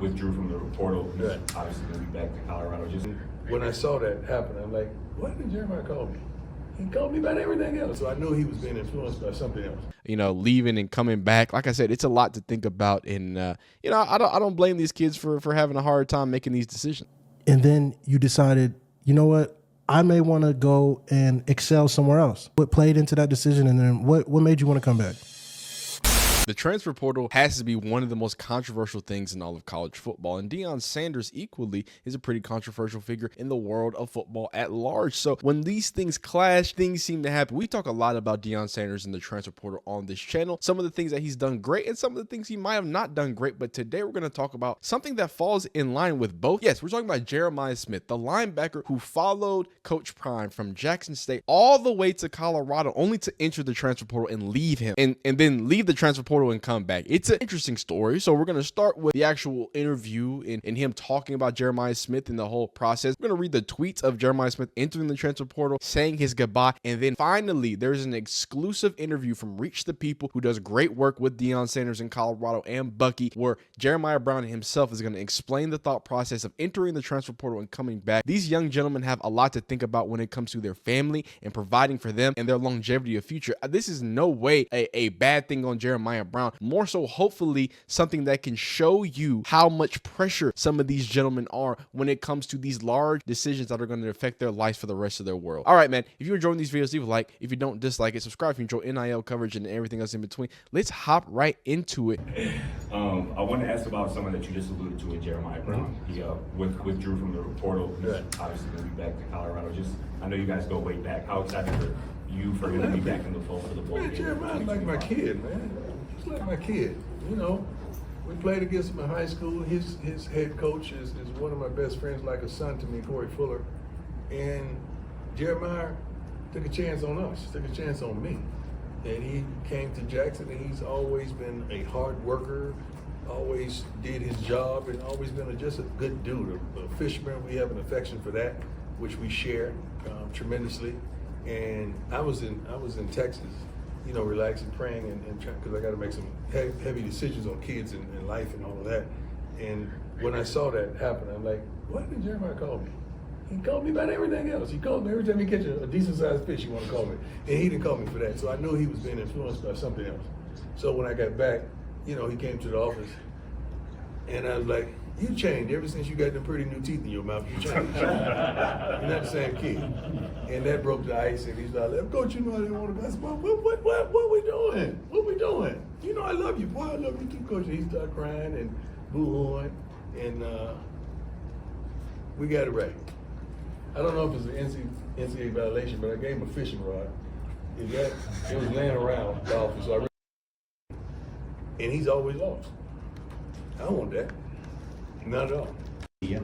withdrew from the portal. He's obviously going to be back to Colorado. Just when I saw that happen, I'm like, why did Jeremiah call me? He called me about everything else. So I knew he was being influenced by something else. You know, leaving and coming back. Like I said, it's a lot to think about. And, you know, I don't blame these kids for having a hard time making these decisions. And then you decided, you know what? I may want to go and excel somewhere else. What played into that decision, and then what made you want to come back? The transfer portal has to be one of the most controversial things in all of college football, and Deion Sanders equally is a pretty controversial figure in the world of football at large. So when these things clash, things seem to happen. We talk a lot about Deion Sanders and the transfer portal on this channel, some of the things that he's done great and some of the things he might have not done great, but today we're going to talk about something that falls in line with both. Yes, we're talking about Jeremiah Smith, the linebacker who followed Coach Prime from Jackson State all the way to Colorado, only to enter the transfer portal and leave him, and then leave the transfer portal and come back. It's an interesting story. So we're going to start with the actual interview and him talking about Jeremiah Smith and the whole process. We're going to read the tweets of Jeremiah Smith entering the transfer portal, saying his goodbye. And then finally, there's an exclusive interview from Reach the People, who does great work with Deion Sanders in Colorado and Bucky, where Jeremiah Brown himself is going to explain the thought process of entering the transfer portal and coming back. These young gentlemen have a lot to think about when it comes to their family and providing for them and their longevity of future. This is no way a bad thing on Jeremiah Brown. More so, hopefully, something that can show you how much pressure some of these gentlemen are when it comes to these large decisions that are going to affect their lives for the rest of their world. All right, man, if you're enjoying these videos, leave a like. If you don't, dislike it. Subscribe if you enjoy NIL coverage and everything else in between. Let's hop right into it. I want to ask about someone that you just alluded to with Jeremiah Brown. He withdrew from the portal. He's obviously going to be back to Colorado. I know you guys go way back. How excited are you for him to be back in the fold for the ball game? Jeremiah's like my kid, man. He's like my kid. You know, we played against him in high school. His head coach is one of my best friends, like a son to me, Corey Fuller. And Jeremiah took a chance on us, took a chance on me. And he came to Jackson, and he's always been a hard worker, always did his job, and always been just a good dude, a fisherman. We have an affection for that, which we share tremendously. And I was in Texas, you know, relaxing, praying, and trying, because I got to make some heavy decisions on kids and life and all of that. And when I saw that happen, I'm like, why did Jeremiah call me? He called me about everything else. He called me every time he catch a decent-sized fish, he want to call me. And he didn't call me for that. So I knew he was being influenced by something else. So when I got back, you know, he came to the office, and I was like, you changed ever since you got them pretty new teeth in your mouth. You changed. You're not the same kid. And that broke the ice, and he's like, Coach, you know I didn't want to. I said, what we doing? What we doing? You know I love you. Boy, I love you too, Coach. And he started crying and boo-hooing, and we got it right. I don't know if it's an NCAA violation, but I gave him a fishing rod. It was laying around the office, so and he's always lost. I don't want that. Not at all. Yeah.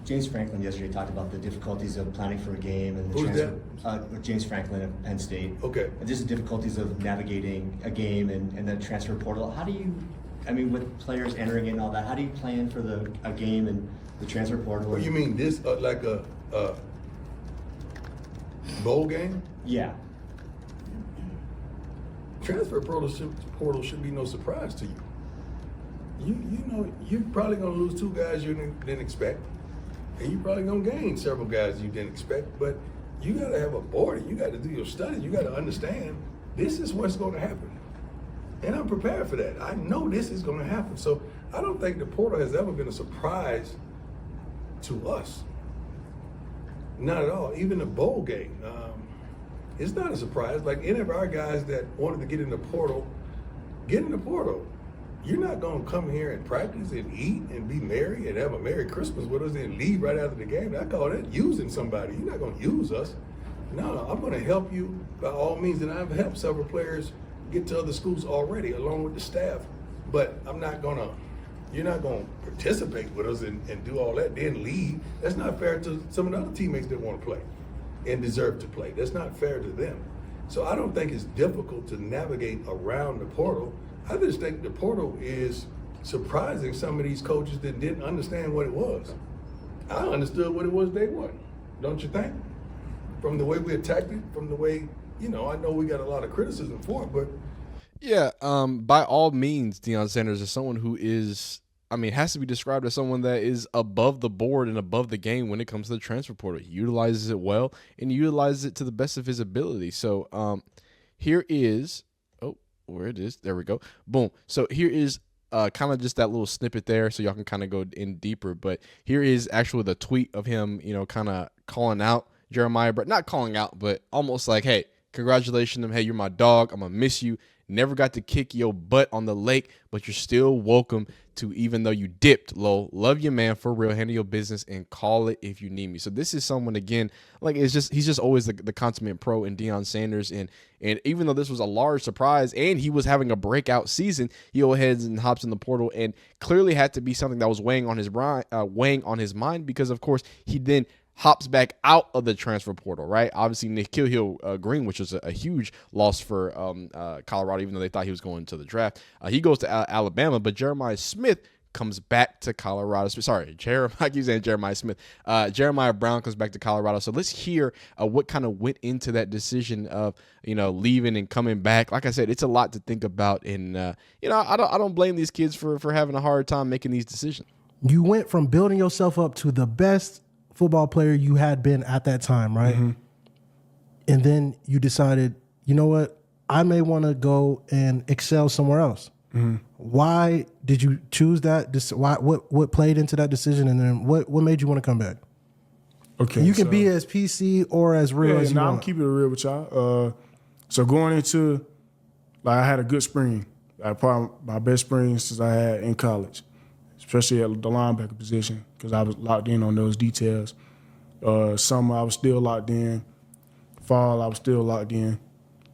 James Franklin yesterday talked about the difficulties of planning for a game and the Who's transfer. James Franklin of Penn State. Okay. And just the difficulties of navigating a game and the transfer portal. How do you, I mean, with players entering it and all that, how do you plan for a game and the transfer portal? Well, you mean this like a bowl game? Yeah. Transfer portal should be no surprise to you. You know, you're probably going to lose two guys you didn't expect, and you're probably going to gain several guys you didn't expect, but you got to have a board. You got to do your study. You got to understand this is what's going to happen. And I'm prepared for that. I know this is going to happen. So I don't think the portal has ever been a surprise to us. Not at all. Even the bowl game, it's not a surprise. Like any of our guys that wanted to get in the portal, get in the portal. You're not going to come here and practice and eat and be merry and have a Merry Christmas with us and leave right after the game. I call that using somebody. You're not going to use us. No, I'm going to help you by all means. And I've helped several players get to other schools already along with the staff. But you're not going to participate with us and do all that, then leave. That's not fair to some of the other teammates that want to play and deserve to play. That's not fair to them. So I don't think it's difficult to navigate around the portal. I just think the portal is surprising some of these coaches that didn't understand what it was. I understood what it was day one, don't you think? From the way we attacked it, from the way, you know, I know we got a lot of criticism for it, but. Yeah, by all means, Deion Sanders is someone who is I mean, has to be described as someone that is above the board and above the game when it comes to the transfer portal. He utilizes it well and utilizes it to the best of his ability. So here is, oh, where it is. There we go. Boom. So here is kind of just that little snippet there so y'all can kind of go in deeper. But here is actually the tweet of him, kind of calling out Jeremiah, but not calling out, but almost like, hey, congratulations. Hey, you're my dog. I'm going to miss you. Never got to kick your butt on the lake, but you're still welcome to, even though you dipped low. Love you, man, for real. Handle your business and call it if you need me. So this is someone, again, like he's just always the consummate pro in Deion Sanders. And even though this was a large surprise and he was having a breakout season, he goes ahead and hops in the portal and clearly had to be something that was weighing on his mind because, of course, he then hops back out of the transfer portal, right? Obviously, Nikhil Green, which was a huge loss for Colorado, even though they thought he was going to the draft. He goes to Alabama, but Jeremiah Smith comes back to Colorado. Sorry, I keep saying Jeremiah Smith. Jeremiah Brown comes back to Colorado. So let's hear what kind of went into that decision of, leaving and coming back. Like I said, it's a lot to think about. And, I don't blame these kids for having a hard time making these decisions. You went from building yourself up to the best football player you had been at that time, right? Mm-hmm. And then you decided, you know what? I may want to go and excel somewhere else. Mm-hmm. Why did you choose that? What played into that decision, and then what made you want to come back? Okay, and you can be as PC or as real as you want. I'm keeping it real with y'all. So going into, I had a good spring. Probably my best spring since I had in college, especially at the linebacker position, because I was locked in on those details. Summer, I was still locked in. Fall, I was still locked in.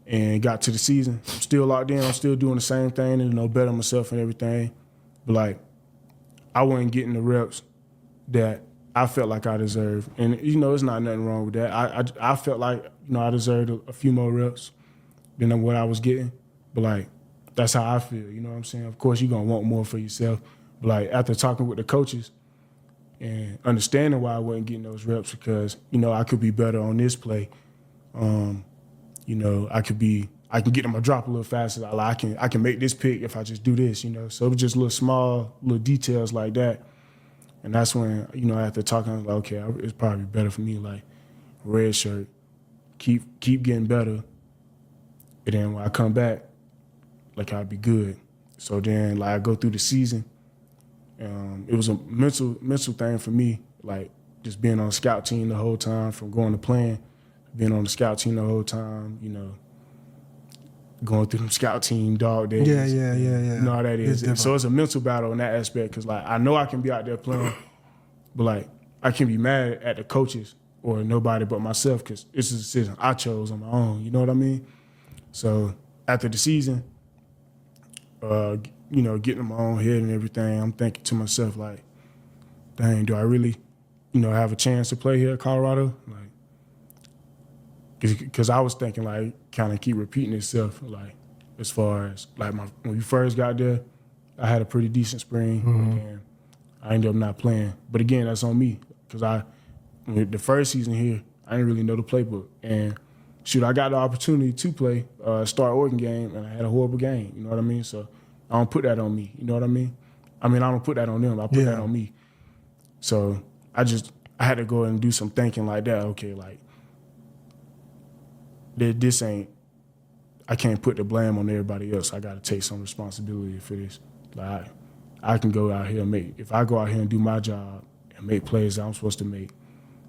And got to the season, I'm still locked in. I'm still doing the same thing and better myself and everything. But, I wasn't getting the reps that I felt like I deserved. And, it's not nothing wrong with that. I felt like, I deserved a few more reps than what I was getting. But, that's how I feel, you know what I'm saying? Of course, you're going to want more for yourself. But, after talking with the coaches and understanding why I wasn't getting those reps because, I could be better on this play. I can get them a drop a little faster. I can make this pick if I just do this, So it was just little details like that. And that's when, after talking, I was like, okay, it's probably better for me, red shirt, keep getting better. And then when I come back, I'd be good. So then, I go through the season. It was a mental thing for me, just being on the scout team the whole time from going to playing. Being on the scout team the whole time, going through the scout team dog days. Yeah. You know how that is. So it's a mental battle in that aspect because, I know I can be out there playing, but, I can't be mad at the coaches or nobody but myself because it's a decision I chose on my own. You know what I mean? So after the season, getting in my own head and everything, I'm thinking to myself, dang, do I really, have a chance to play here at Colorado? Because I was thinking, kind of keep repeating itself, as far as, when we first got there, I had a pretty decent spring, and I ended up not playing. But again, that's on me, because the first season here, I didn't really know the playbook. And, I got the opportunity to play Star Oregon game, and I had a horrible game, you know what I mean? So I don't put that on me, you know what I mean? I don't put that on them, I put that on me. So I had to go and do some thinking like that, okay, this ain't, I can't put the blame on everybody else. I got to take some responsibility for this. I can go out here and if I go out here and do my job and make plays that I'm supposed to make,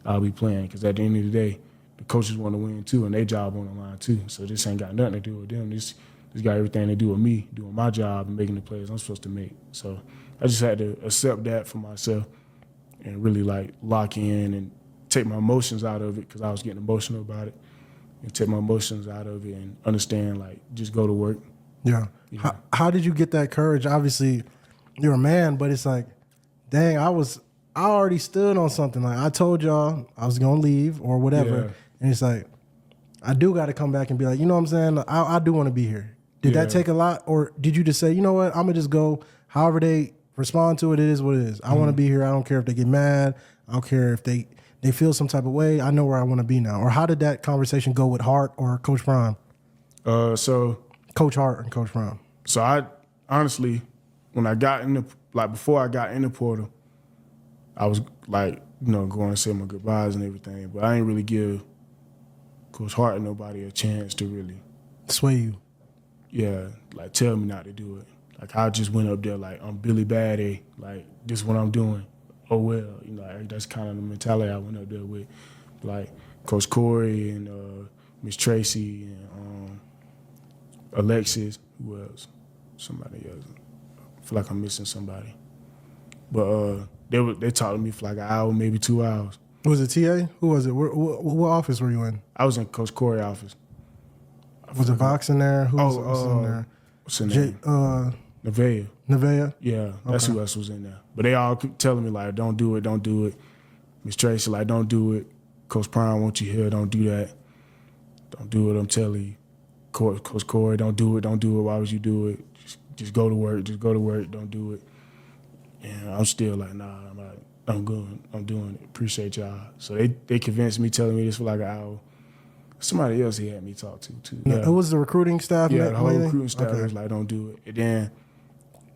I'll be playing. Because at the end of the day, the coaches want to win too, and their job on the line too. So this ain't got nothing to do with them. This got everything to do with me doing my job and making the plays I'm supposed to make. So I just had to accept that for myself and really lock in and take my emotions out of it because I was getting emotional about it. And take my emotions out of it and understand, just go to work. Yeah. How did you get that courage? Obviously, you're a man, but it's dang, I already stood on something. I told y'all I was going to leave or whatever. Yeah. And it's I do got to come back and be you know what I'm saying? I do want to be here. Did that take a lot? Or did you just say, you know what, I'm going to just go, however they respond to it, it is what it is. I want to be here. I don't care if they get mad. I don't care if they feel some type of way. I know where I want to be now. Or how did that conversation go with Hart or Coach Prime? So Coach Hart and Coach Prime. So I honestly, when I got in the before I got in the portal, I was like, going to say my goodbyes and everything, but I ain't really give Coach Hart and nobody a chance to really Sway you. yeah, like tell me not to do it. Like I just went up there like I'm Billy Bad A, like this is what I'm doing. Oh well, like, that's kind of the mentality I went up there with. Like Coach Corey and Miss Tracy and Alexis, who else? Somebody else. I feel like I'm missing somebody. But they talked to me for like an hour, maybe 2 hours. Was it TA? Who was it? What office were you in? I was in Coach Corey's office. Was it Vox in there? Who was in there? What's her name? Nevaeh. Nevaeh? Yeah, that's who else was in there. But they all keep telling me, like, don't do it, don't do it. Miss Tracy, like, don't do it. Coach Prime wants you here, don't do that. Don't do it, I'm telling you. Coach Corey, don't do it, don't do it. Why would you do it? Just go to work, don't do it. And I'm still like, nah, I'm good, I'm doing it. Appreciate y'all. So they convinced me, telling me this for like an hour. Somebody else he had me talk to, too. Yeah. Who was the recruiting staff? Yeah, the whole recruiting staff was like, don't do it. And then,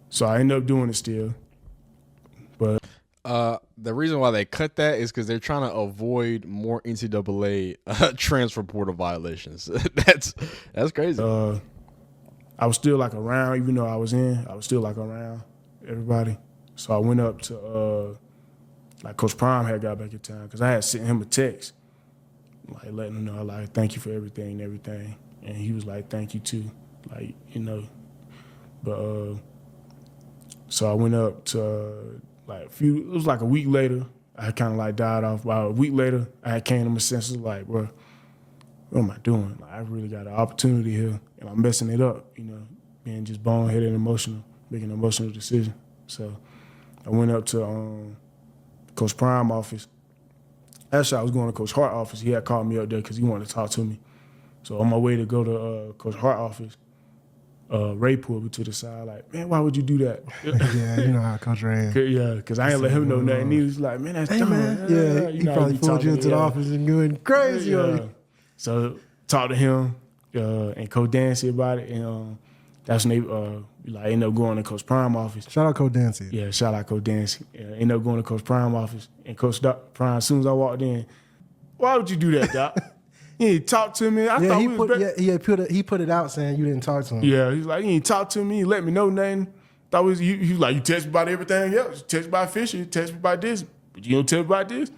so I ended up doing it still. But the reason why they cut that is because they're trying to avoid more NCAA transfer portal violations. That's crazy. I was still like around, even though I was in, I was still like around everybody. So I went up to, like Coach Prime had got back in town because I had sent him a text, like letting him know, like, thank you for everything. And he was like, thank you too. Like, But so I went up to it was like a week later, I kind of like died off. About a week later, I had came to my senses like, bro, what am I doing? Like, I really got an opportunity here and I'm messing it up, being just boneheaded and emotional, making an emotional decision. So I went up to Coach Prime office. Actually, I was going to Coach Hart office. He had called me up there because he wanted to talk to me. So on my way to go to Coach Hart office, Ray pulled me to the side like, man, why would you do that? Yeah, you know how Coach Ray is. Yeah, because I ain't let him know nothing. He was like, man, that's Hey, dumb. man. Yeah, he probably pulled you into the office and going crazy on you. So talked to him and Coach Dancy about it. And that's when they ended up going to Coach Prime office. Shout out Coach Dancy. Yeah, shout out Coach Dancy. Ended up going to Coach Prime office. And Coach Prime, as soon as I walked in, why would you do that, Doc? He ain't talk to me. He put it out saying you didn't talk to him. Yeah, he's like, you ain't talk to me. You let me know nothing. He was like, you text me about everything else. You text me about fishing. You text me about this. But you don't tell me about this.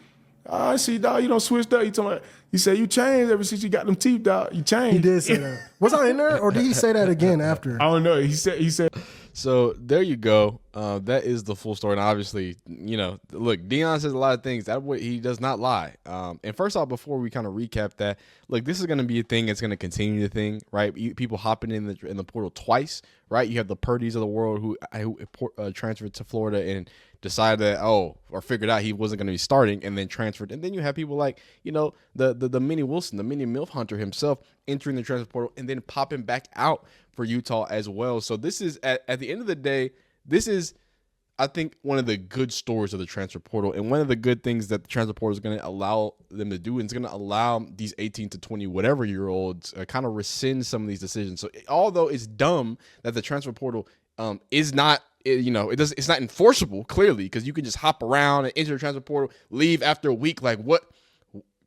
I see, dog. You don't switch up. He said you changed ever since you got them teeth, dog. You changed. He did say that. Was I in there, or did he say that again after? I don't know. He said. So there you go. That is the full story. And obviously, look, Deion says a lot of things. That way he does not lie. And first off, before we kind of recap that, look, this is going to be a thing. It's going to continue the thing, right? People hopping in the portal twice, right? You have the Purdy's of the world who transferred to Florida and decided that, or figured out he wasn't going to be starting and then transferred. And then you have people like, the Minnie Wilson, the Minnie MILF Hunter himself entering the transfer portal and then popping back out for Utah as well. So this is, at the end of the day, this is, I think, one of the good stories of the transfer portal, and one of the good things that the transfer portal is going to allow them to do, and it's going to allow these 18 to 20 whatever year olds kind of rescind some of these decisions. So although it's dumb that the transfer portal is not, it's not enforceable clearly, because you can just hop around and enter the transfer portal, leave after a week. Like, what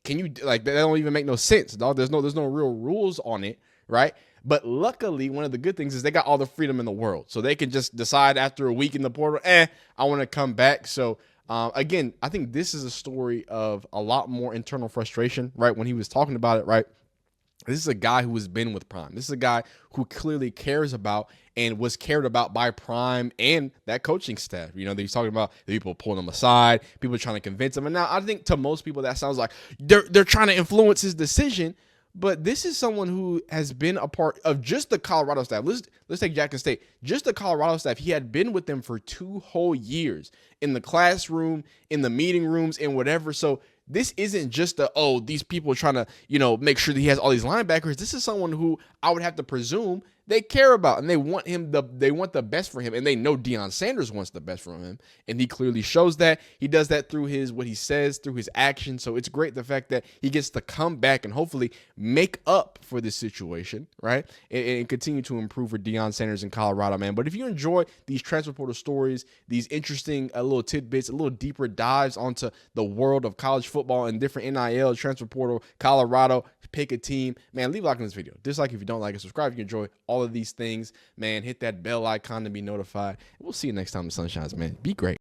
can you, like, that don't even make no sense, dog. There's no real rules on it, right? But luckily, one of the good things is they got all the freedom in the world. So they can just decide after a week in the portal, I want to come back. So, again, I think this is a story of a lot more internal frustration, right? When he was talking about it, right? This is a guy who has been with Prime. This is a guy who clearly cares about and was cared about by Prime and that coaching staff. He's talking about the people pulling him aside, people trying to convince him. And now I think to most people that sounds like they're trying to influence his decision. But this is someone who has been a part of just the Colorado staff. Let's take Jackson State. Just the Colorado staff. He had been with them for 2 whole years in the classroom, in the meeting rooms, and whatever. So this isn't just these people are trying to, make sure that he has all these linebackers. This is someone who I would have to presume they care about, and they want the best for him, and they know Deion Sanders wants the best for him, and he clearly shows that. He does that through what he says, through his actions. So it's great the fact that he gets to come back and hopefully make up for this situation, right? And continue to improve for Deion Sanders in Colorado, man. But if you enjoy these transfer portal stories, these interesting little tidbits, a little deeper dives onto the world of college football and different NIL, transfer portal, Colorado, pick a team, man, leave a like on this video. Dislike if you don't like it. Subscribe if you enjoy all of these things, man. Hit that bell icon to be notified. We'll see you next time the sun shines, man. Be great.